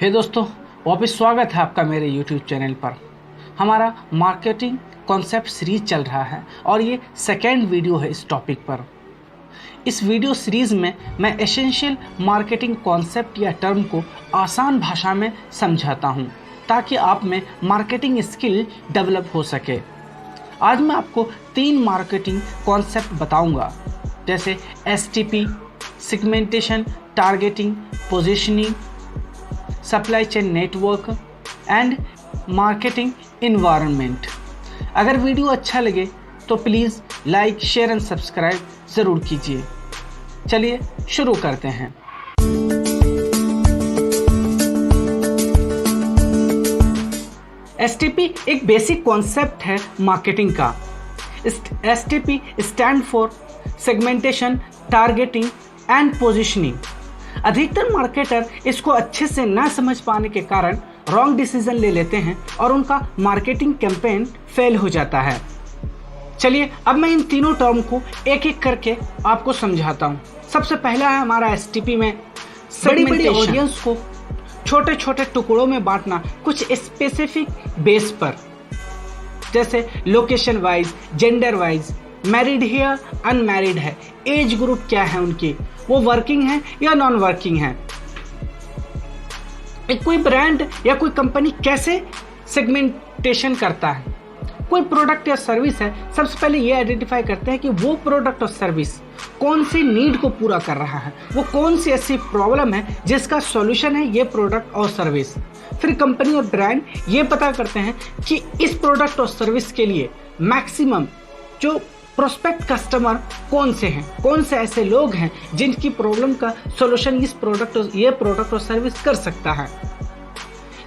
हे दोस्तों, वापस स्वागत है आपका मेरे YouTube चैनल पर। हमारा मार्केटिंग कॉन्सेप्ट सीरीज चल रहा है और ये सेकेंड वीडियो है इस टॉपिक पर। इस वीडियो सीरीज़ में मैं एसेंशियल मार्केटिंग कॉन्सेप्ट या टर्म को आसान भाषा में समझाता हूँ ताकि आप में मार्केटिंग स्किल डेवलप हो सके। आज मैं आपको 3 मार्केटिंग कॉन्सेप्ट बताऊँगा, जैसे STP, segmentation, targeting, positioning, supply chain network and marketing environment. अगर वीडियो अच्छा लगे तो please like, share and subscribe ज़रूर कीजिए। चलिए शुरू करते हैं। STP एक बेसिक कॉन्सेप्ट है मार्केटिंग का। STP stand for segmentation, targeting and positioning. अधिकतर मार्केटर इसको अच्छे से ना समझ पाने के कारण रॉन्ग डिसीजन ले लेते हैं और उनका मार्केटिंग कैंपेन फेल हो जाता है। चलिए अब मैं इन तीनों टर्म को एक एक करके आपको समझाता हूँ। सबसे पहला है हमारा STP में बड़ी बड़ी ऑडियंस को छोटे छोटे टुकड़ों में बांटना कुछ स्पेसिफिक बेस पर, जैसे location wise, gender wise, married है या अनमैरिड है, एज ग्रुप क्या है उनकी, वो वर्किंग है या नॉन वर्किंग है। कोई ब्रांड या कोई कंपनी कैसे सेगमेंटेशन करता है, कोई प्रोडक्ट या सर्विस है, सबसे पहले ये आइडेंटिफाई करते हैं कि वो प्रोडक्ट और सर्विस कौन सी नीड को पूरा कर रहा है, वो कौन सी ऐसी प्रॉब्लम है जिसका सॉल्यूशन है ये प्रोडक्ट और सर्विस। फिर कंपनी और ब्रांड ये पता करते हैं कि इस प्रोडक्ट और सर्विस के लिए मैक्सिमम जो प्रोस्पेक्ट कस्टमर कौन से हैं, कौन से ऐसे लोग हैं जिनकी प्रॉब्लम का सॉल्यूशन ये प्रोडक्ट और सर्विस कर सकता है।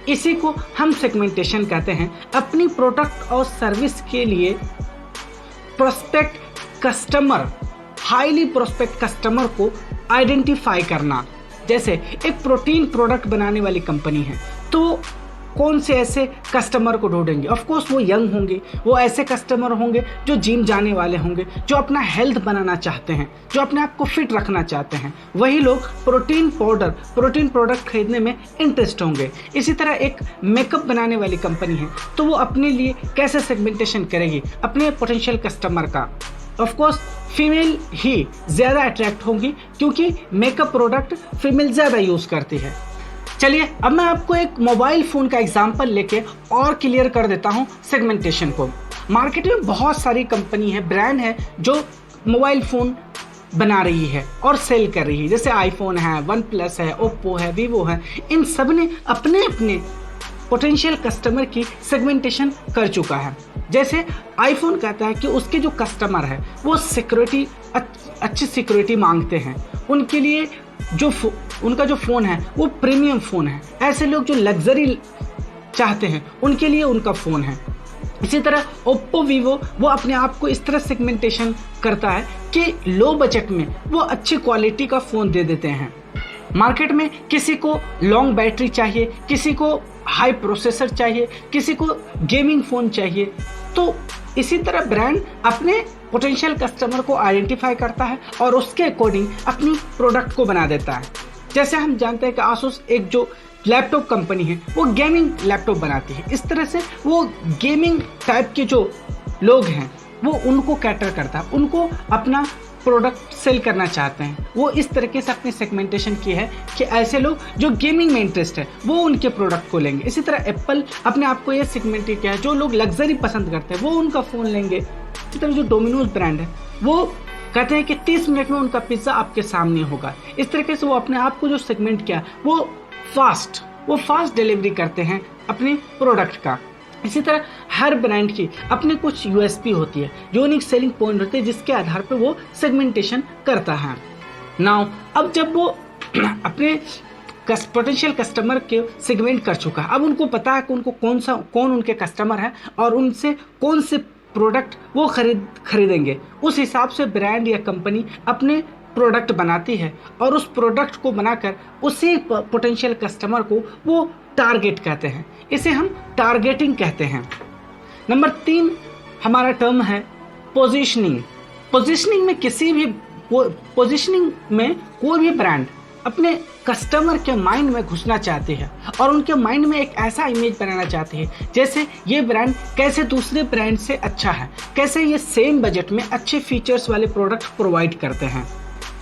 इसी को हम सेगमेंटेशन कहते हैं। अपनी प्रोडक्ट और सर्विस के लिए prospect customer, highly prospect customer को आइडेंटिफाई करना। जैसे एक प्रोटीन प्रोडक्ट बनाने वाली कंपनी है तो कौन से ऐसे कस्टमर को ढूंढेंगे। ऑफ कोर्स वो यंग होंगे, वो ऐसे कस्टमर होंगे जो जिम जाने वाले होंगे, जो अपना हेल्थ बनाना चाहते हैं, जो अपने आप को फिट रखना चाहते हैं। वही लोग प्रोटीन प्रोडक्ट खरीदने में इंटरेस्ट होंगे। इसी तरह एक मेकअप बनाने वाली कंपनी है तो वो अपने लिए कैसे सेगमेंटेशन करेगी अपने पोटेंशियल कस्टमर का। ऑफ कोर्स फीमेल ही ज़्यादा अट्रैक्ट होंगी क्योंकि मेकअप प्रोडक्ट फीमेल ज़्यादा यूज़ करती है। चलिए अब मैं आपको एक मोबाइल फ़ोन का एग्जांपल लेके और क्लियर कर देता हूँ सेगमेंटेशन को। मार्केट में बहुत सारी कंपनी है, ब्रांड है जो मोबाइल फ़ोन बना रही है और सेल कर रही है, जैसे आईफोन है, वन प्लस है, ओप्पो है, वीवो है। इन सब ने अपने अपने पोटेंशियल कस्टमर की सेगमेंटेशन कर चुका है। जैसे आईफोन कहता है कि उसके जो कस्टमर है वो सिक्योरिटी, अच्छी सिक्योरिटी मांगते हैं, उनके लिए उनका जो फ़ोन है वो प्रीमियम फ़ोन है। ऐसे लोग जो लग्जरी चाहते हैं उनके लिए उनका फ़ोन है। इसी तरह ओप्पो, वीवो वो अपने आप को इस तरह सेगमेंटेशन करता है कि लो बजट में वो अच्छी क्वालिटी का फ़ोन दे देते हैं। मार्केट में किसी को लॉन्ग बैटरी चाहिए, किसी को हाई प्रोसेसर चाहिए, किसी को गेमिंग फ़ोन चाहिए। तो इसी तरह ब्रांड अपने पोटेंशियल कस्टमर को आइडेंटिफाई करता है और उसके अकॉर्डिंग अपनी प्रोडक्ट को बना देता है। जैसे हम जानते हैं कि आसूस एक जो लैपटॉप कंपनी है वो गेमिंग लैपटॉप बनाती है। इस तरह से वो गेमिंग टाइप के जो लोग हैं वो उनको कैटर करता है, उनको अपना प्रोडक्ट सेल करना चाहते हैं। वो इस तरीके से अपनी सेगमेंटेशन की है कि ऐसे लोग जो गेमिंग में इंटरेस्ट है वो उनके प्रोडक्ट को लेंगे। इसी तरह एप्पल अपने आप को ये सेगमेंट किया है, जो लोग लग्जरी पसंद करते हैं वो उनका फ़ोन लेंगे। इसी तरह जो डोमिनोज ब्रांड है वो कहते हैं कि 30 मिनट में उनका पिज़्ज़ा आपके सामने होगा। इस तरीके से वो अपने आप को जो सेगमेंट किया वो फास्ट डिलीवरी करते हैं अपने प्रोडक्ट का। इसी तरह हर ब्रांड की अपनी कुछ USP होती है, यूनिक सेलिंग पॉइंट होते हैं, जिसके आधार पर वो सेगमेंटेशन करता है। नाउ अब जब वो अपने पोटेंशियल कस्टमर के सेगमेंट कर चुका है, अब उनको पता है कि उनको कौन उनके कस्टमर है और उनसे कौन से प्रोडक्ट वो खरीदेंगे। उस हिसाब से ब्रांड या कंपनी अपने प्रोडक्ट बनाती है और उस प्रोडक्ट को बनाकर उसी पोटेंशियल कस्टमर को वो टारगेट कहते हैं। इसे हम टारगेटिंग कहते हैं। नंबर 3 हमारा टर्म है पोजीशनिंग। पोजीशनिंग में कोई भी ब्रांड अपने कस्टमर के माइंड में घुसना चाहती है और उनके माइंड में एक ऐसा इमेज बनाना चाहती है जैसे ये ब्रांड कैसे दूसरे ब्रांड से अच्छा है, कैसे ये सेम बजट में अच्छे फीचर्स वाले प्रोडक्ट प्रोवाइड करते हैं।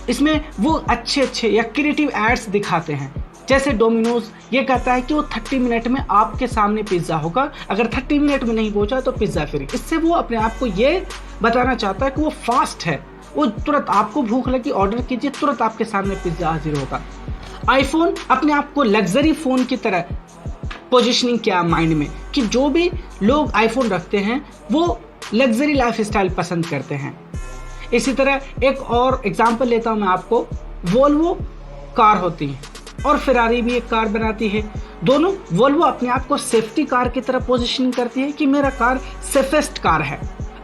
इसमें वो अच्छे या क्रिएटिव एड्स दिखाते हैं। जैसे डोमिनोज ये कहता है कि वो 30 मिनट में आपके सामने पिज्ज़ा होगा, अगर 30 मिनट में नहीं पहुंचा तो पिज्ज़ा फ्री। इससे वो अपने आप को ये बताना चाहता है कि वो फास्ट है, वो तुरंत आपको भूख लगी ऑर्डर कीजिए, तुरंत आपके सामने पिज्ज़ा हाजिर होगा। आईफोन अपने आप को लग्जरी फ़ोन की तरह पोजिशनिंग किया माइंड में कि जो भी लोग आईफोन रखते हैं वो लग्जरी लाइफस्टाइल पसंद करते हैं। इसी तरह एक और एग्जांपल लेता हूं मैं आपको, वोल्वो कार होती है और फेरारी भी एक कार बनाती है। दोनों, वोल्वो अपने आप को सेफ्टी कार की तरह पोजीशनिंग करती है कि मेरा कार सेफेस्ट कार है,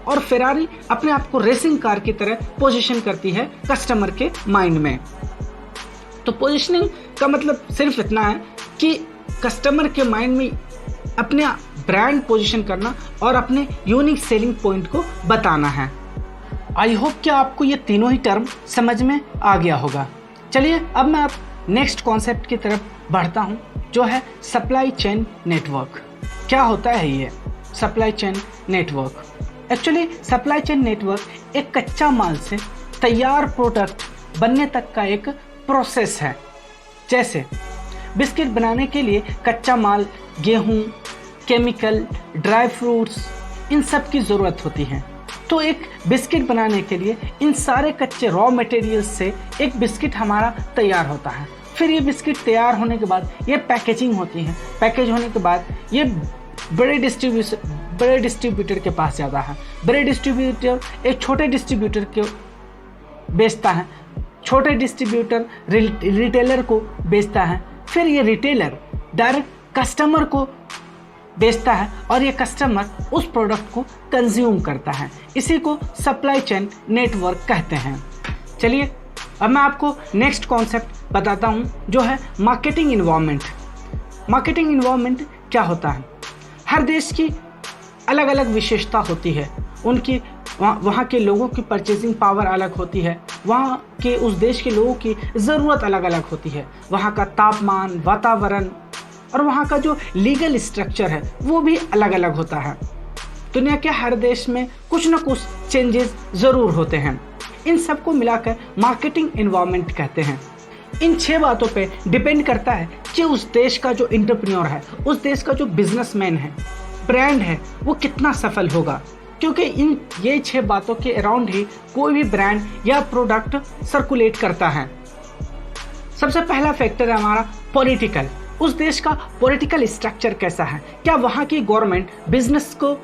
और फेरारी अपने आप को रेसिंग कार की तरह पोजीशन करती है कस्टमर के माइंड में। तो पोजीशनिंग का मतलब सिर्फ इतना है कि कस्टमर के माइंड में अपने ब्रांड पोजीशन करना और अपने यूनिक सेलिंग पॉइंट को बताना है। आई होप कि आपको ये तीनों ही टर्म समझ में आ गया होगा। चलिए अब मैं आप नेक्स्ट कॉन्सेप्ट की तरफ बढ़ता हूँ, जो है सप्लाई चेन नेटवर्क। क्या होता है ये supply chain network? Actually supply chain network एक कच्चा माल से तैयार प्रोडक्ट बनने तक का एक प्रोसेस है। जैसे बिस्किट बनाने के लिए कच्चा माल, गेहूं, केमिकल, ड्राई फ्रूट्स, इन सब की ज़रूरत होती है। तो एक बिस्किट बनाने के लिए इन सारे कच्चे रॉ मटेरियल्स से एक बिस्किट हमारा तैयार होता है। फिर ये बिस्किट तैयार होने के बाद ये पैकेजिंग होती है। पैकेज होने के बाद ये बड़े डिस्ट्रीब्यूटर के पास जाता है। बड़े डिस्ट्रीब्यूटर एक छोटे डिस्ट्रीब्यूटर को बेचता है, छोटे डिस्ट्रीब्यूटर रिटेलर को बेचता है, फिर ये रिटेलर डायरेक्ट कस्टमर को बेचता है और ये कस्टमर उस प्रोडक्ट को कंज्यूम करता है। इसी को सप्लाई चेन नेटवर्क कहते हैं। चलिए अब मैं आपको नेक्स्ट कॉन्सेप्ट बताता हूँ, जो है मार्केटिंग इन्वायरमेंट। मार्केटिंग इन्वायरमेंट क्या होता है? हर देश की अलग अलग विशेषता होती है, उनकी वहाँ के लोगों की परचेजिंग पावर अलग होती है, वहाँ के उस देश के लोगों की ज़रूरत अलग अलग होती है, वहाँ का तापमान, वातावरण और वहाँ का जो लीगल स्ट्रक्चर है वो भी अलग अलग होता है। दुनिया के हर देश में कुछ ना कुछ चेंजेस ज़रूर होते हैं। इन सबको मिलाकर मार्केटिंग एनवायरनमेंट कहते हैं। इन 6 बातों पे डिपेंड करता है कि उस देश का जो एंटरप्रेन्योर है, उस देश का जो बिजनेसमैन है, ब्रांड है, वो कितना सफल होगा, क्योंकि ये 6 बातों के अराउंड ही कोई भी ब्रांड या प्रोडक्ट सर्कुलेट करता है। सबसे पहला फैक्टर है हमारा पॉलिटिकल। उस देश का पॉलिटिकल स्ट्रक्चर कैसा है? क्या वहाँ की गवर्नमेंट बिजनेस को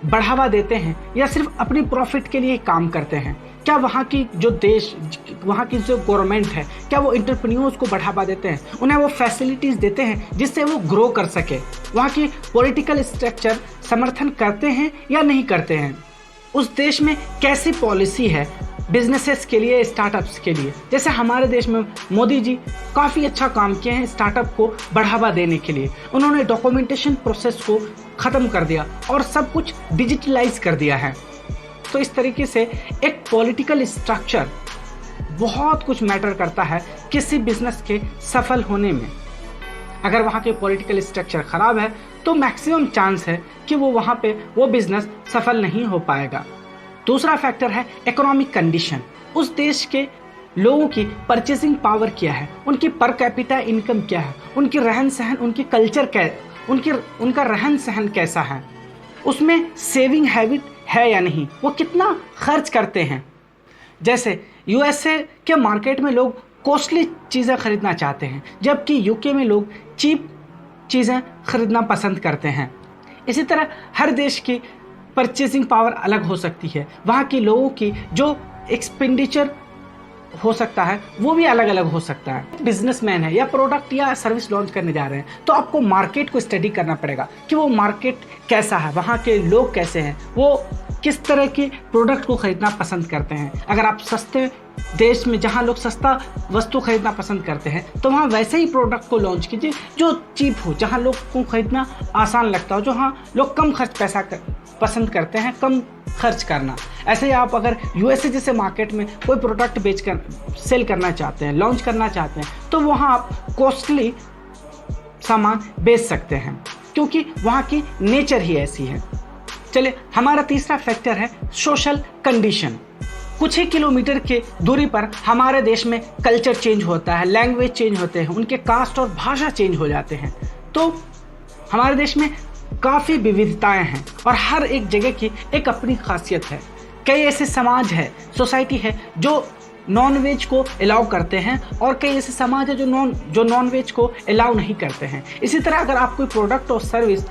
बढ़ावा देते हैं या सिर्फ अपनी प्रॉफिट के लिए काम करते हैं? क्या वहाँ की जो गवर्नमेंट है, क्या वो एंटरप्रेन्योर्स को बढ़ावा देते हैं, उन्हें वो फैसिलिटीज़ देते हैं जिससे वो ग्रो कर सके? वहाँ की पॉलिटिकल स्ट्रक्चर समर्थन करते हैं या नहीं करते हैं? उस देश में कैसी पॉलिसी है बिजनेसेस के लिए, स्टार्टअप्स के लिए? जैसे हमारे देश में मोदी जी काफ़ी अच्छा काम किए हैं स्टार्टअप को बढ़ावा देने के लिए। उन्होंने डॉक्यूमेंटेशन प्रोसेस को ख़त्म कर दिया और सब कुछ डिजिटलाइज कर दिया है। तो इस तरीके से एक पॉलिटिकल स्ट्रक्चर बहुत कुछ मैटर करता है किसी बिजनेस के सफल होने में। अगर वहाँ के पॉलिटिकल स्ट्रक्चर ख़राब है तो मैक्सिमम चांस है कि वहाँ पे वो बिजनेस सफल नहीं हो पाएगा। दूसरा फैक्टर है इकोनॉमिक कंडीशन। उस देश के लोगों की परचेसिंग पावर क्या है, उनकी पर कैपिटा इनकम क्या है, उनकी रहन सहन, उनकी कल्चर उनका रहन सहन कैसा है, उसमें सेविंग हैबिट है या नहीं, वो कितना खर्च करते हैं। जैसे यूएसए के मार्केट में लोग कॉस्टली चीज़ें खरीदना चाहते हैं, जबकि यूके में लोग चीप चीज़ें खरीदना पसंद करते हैं। इसी तरह हर देश की परचेसिंग पावर अलग हो सकती है, वहाँ के लोगों की जो एक्सपेंडिचर हो सकता है वो भी अलग अलग हो सकता है। बिजनेसमैन है या प्रोडक्ट या सर्विस लॉन्च करने जा रहे हैं तो आपको मार्केट को स्टडी करना पड़ेगा कि वो मार्केट कैसा है, वहाँ के लोग कैसे हैं, वो किस तरह के प्रोडक्ट को खरीदना पसंद करते हैं। अगर आप सस्ते देश में जहाँ लोग सस्ता वस्तु खरीदना पसंद करते हैं तो वहाँ वैसे ही प्रोडक्ट को लॉन्च कीजिए जो चीप हो, जहाँ लोग को खरीदना आसान लगता हो, जहाँ लोग कम खर्च पैसा पसंद करते हैं कम खर्च करना। ऐसे ही आप अगर यूएसए जैसे मार्केट में कोई प्रोडक्ट बेचकर सेल करना चाहते हैं, लॉन्च करना चाहते हैं, तो वहाँ आप कॉस्टली सामान बेच सकते हैं क्योंकि वहाँ की नेचर ही ऐसी है। चलिए, हमारा तीसरा फैक्टर है सोशल कंडीशन। कुछ ही किलोमीटर के दूरी पर हमारे देश में कल्चर चेंज होता है, लैंग्वेज चेंज होते हैं, उनके कास्ट और भाषा चेंज हो जाते हैं। तो हमारे देश में काफ़ी विविधताएं हैं और हर एक जगह की एक अपनी खासियत है। कई ऐसे समाज है, सोसाइटी है जो नॉन वेज को अलाउ करते हैं और कई ऐसे समाज है जो नॉन वेज को अलाउ नहीं करते हैं। इसी तरह अगर आप कोई प्रोडक्ट और सर्विस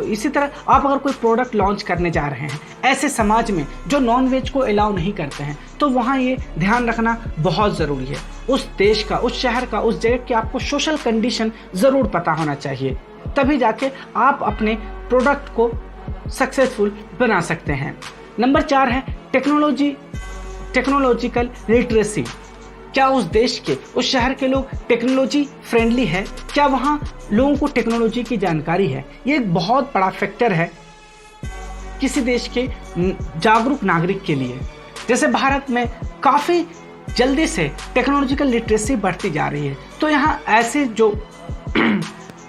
इसी तरह आप अगर कोई प्रोडक्ट लॉन्च करने जा रहे हैं ऐसे समाज में जो नॉन वेज को अलाउ नहीं करते हैं, तो वहाँ ये ध्यान रखना बहुत ज़रूरी है। उस देश का, उस शहर का, उस जगह की आपको सोशल कंडीशन ज़रूर पता होना चाहिए, तभी जाके आप अपने प्रोडक्ट को सक्सेसफुल बना सकते हैं। नंबर 4 है टेक्नोलॉजिकल लिटरेसी। क्या उस देश के, उस शहर के लोग टेक्नोलॉजी फ्रेंडली है? क्या वहाँ लोगों को टेक्नोलॉजी की जानकारी है? ये एक बहुत बड़ा फैक्टर है किसी देश के जागरूक नागरिक के लिए। जैसे भारत में काफ़ी जल्दी से टेक्नोलॉजिकल लिटरेसी बढ़ती जा रही है, तो यहाँ ऐसे जो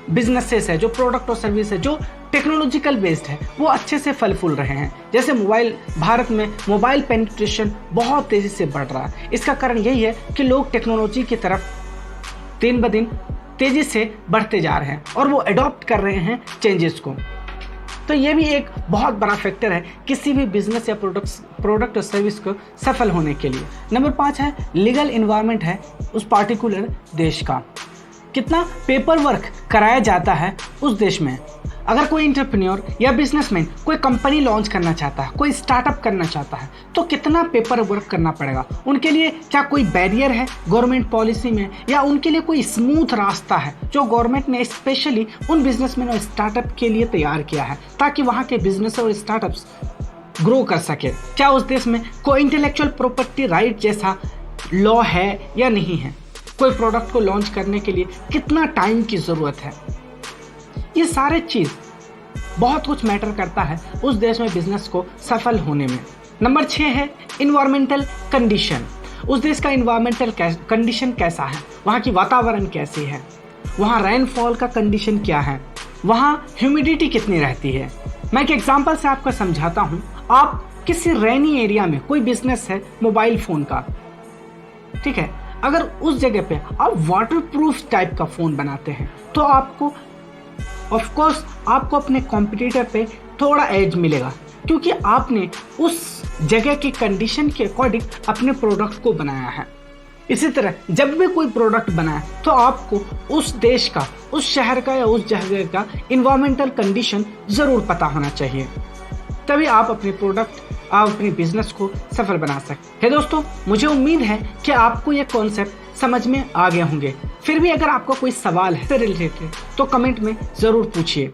बिजनेसेस है, जो प्रोडक्ट और सर्विस है जो टेक्नोलॉजिकल बेस्ड है, वो अच्छे से फल फूल रहे हैं। जैसे भारत में मोबाइल पेनिट्रेशन बहुत तेज़ी से बढ़ रहा है। इसका कारण यही है कि लोग टेक्नोलॉजी की तरफ दिन ब दिन तेज़ी से बढ़ते जा रहे हैं और वो अडॉप्ट कर रहे हैं चेंजेस को। तो ये भी एक बहुत बड़ा फैक्टर है किसी भी बिजनेस या प्रोडक्ट और सर्विस को सफल होने के लिए। नंबर 5 है लीगल इन्वायरमेंट है उस पार्टिकुलर देश का। कितना पेपर वर्क कराया जाता है उस देश में। अगर कोई एंटरप्रेन्योर या बिजनेसमैन कोई कंपनी लॉन्च करना चाहता है, कोई स्टार्टअप करना चाहता है, तो कितना पेपर वर्क करना पड़ेगा उनके लिए? क्या कोई बैरियर है गवर्नमेंट पॉलिसी में, या उनके लिए कोई स्मूथ रास्ता है जो गवर्नमेंट ने स्पेशली उन बिजनेसमैन और स्टार्टअप के लिए तैयार किया है ताकि वहाँ के बिजनेस और स्टार्टअप्स ग्रो कर सके? क्या उस देश में कोई इंटेलेक्चुअल प्रॉपर्टी राइट जैसा लॉ है या नहीं है? कोई प्रोडक्ट को लॉन्च करने के लिए कितना टाइम की ज़रूरत है? ये सारे चीज़ बहुत कुछ मैटर करता है उस देश में बिजनेस को सफल होने में। नंबर 6 है इन्वायरमेंटल कंडीशन। उस देश का इन्वायरमेंटल कंडीशन कैसा है, वहाँ की वातावरण कैसी है, वहाँ रेनफॉल का कंडीशन क्या है, वहाँ ह्यूमिडिटी कितनी रहती है। मैं एक एग्जांपल से आपको समझाता हूँ। आप किसी रेनी एरिया में, कोई बिजनेस है मोबाइल फ़ोन का, ठीक है, अगर उस जगह पे आप वाटरप्रूफ टाइप का फ़ोन बनाते हैं तो आपको ऑफ कोर्स आपको अपने कॉम्पिटिटर पे थोड़ा एज मिलेगा क्योंकि आपने उस जगह की कंडीशन के अकॉर्डिंग अपने प्रोडक्ट को बनाया है। इसी तरह जब भी कोई प्रोडक्ट बनाए तो आपको उस देश का, उस शहर का या उस जगह का इन्वायरमेंटल कंडीशन ज़रूर पता होना चाहिए, तभी आप अपने प्रोडक्ट, आप अपने बिजनेस को सफल बना सकते हैं। दोस्तों, मुझे उम्मीद है कि आपको ये कॉन्सेप्ट समझ में आ गए होंगे। फिर भी अगर आपका कोई सवाल है इससे रिलेटेड तो कमेंट में ज़रूर पूछिए।